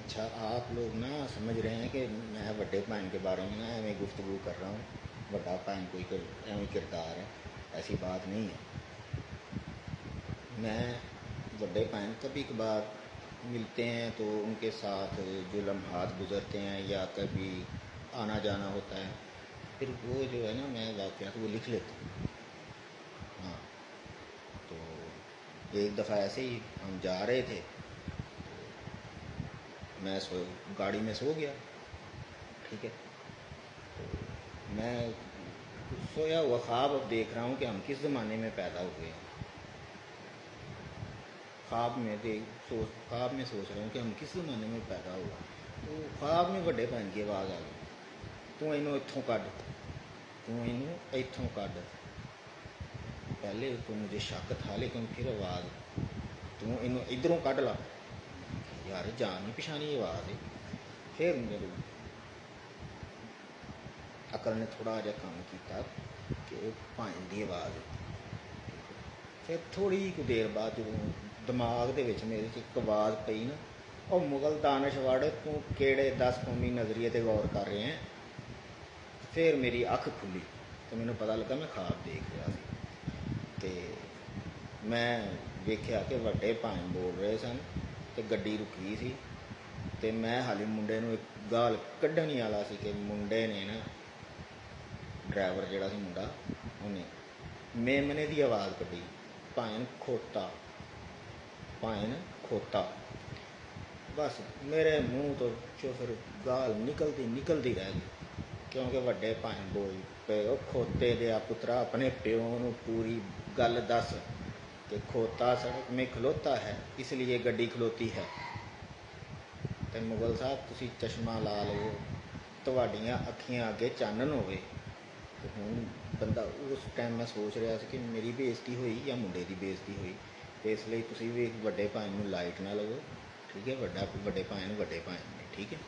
अच्छा, आप लोग ना समझ रहे हैं कि मैं बड़े भैन के बारे में ना एवं गुफ्तगू कर रहा हूँ। बड़ा भैन कोई एवं किरदार है, ऐसी बात नहीं है। मैं बड़े भैन कभी कभार मिलते हैं तो उनके साथ जो लम्हात गुज़रते हैं या कभी आना जाना होता है, फिर वो जो है ना मैं वाक़यात वो लिख लेता हूँ। हाँ, तो एक दफ़ा ऐसे ही हम जा रहे थे, मैं गाड़ी में सो गया। ठीक है, तो मैं सोया हुआ ख्वाब अब देख रहा हूँ कि हम किस ज़माने में पैदा हुए हैं। ख्वाब में सोच रहा हूँ कि हम किस ज़माने में पैदा हुआ। तो ख्वाब में बड़े भैन की आवाज़ आ गई, तू इनू इत्थों कढ़, तू इनू इत्थों कढ़। पहले तो मुझे शक था, लेकिन फिर आवाज़, तू इनू इधरों कढ़ ला। यार जानी पछानी आवाज़ है। फिर मेरे अकल ने थोड़ा जहा काम किया कि भैन की आवाज़ है। फिर थोड़ी कुछ देर बाद जो दिमाग दे विच मेरे एक आवाज़ पई ना, और मुगल दानशवड़ तू केड़े 10 कौमी नज़रिए ते गौर कर रहे हैं। फिर मेरी अख खुली तो मैंने पता लगा मैं ख्वाब देख रहा सी। तो मैं वेख्या कि वड्डे भैन बोल रहे सन ते गड्डी रुकी सी, ते मैं हाली मुंडे नूं एक गाल कड्ढण ही वाला सी कि मुंडे ने ना, ड्राइवर जिहड़ा सी मुंडा, उन्हें मेमने की आवाज़ कड्ढी, भैन खोता, भैन खोता। बस मेरे मूँह तो फिर गाल निकलती रह गई, क्योंकि वड्डे भैन बोल पे ओ खोते दे पुत्रा, अपने प्यो नूं पूरी गल दस कि खोता सड़क में खलोता है इसलिए गड्डी खलोती है। तो मुगल साहब तुसी चश्मा ला लो, तुहाड़ियां अखियां अगे चानन होवे। तो हुण बंदा उस टाइम मैं सोच रहा कि मेरी बेइज्जती हुई या मुंडे की बेइज्जती हुई। तो इसलिए तुसी भी वड्डे भैन नूं लाइट ना लवो। ठीक है, वड्डे भैन ने, ठीक है।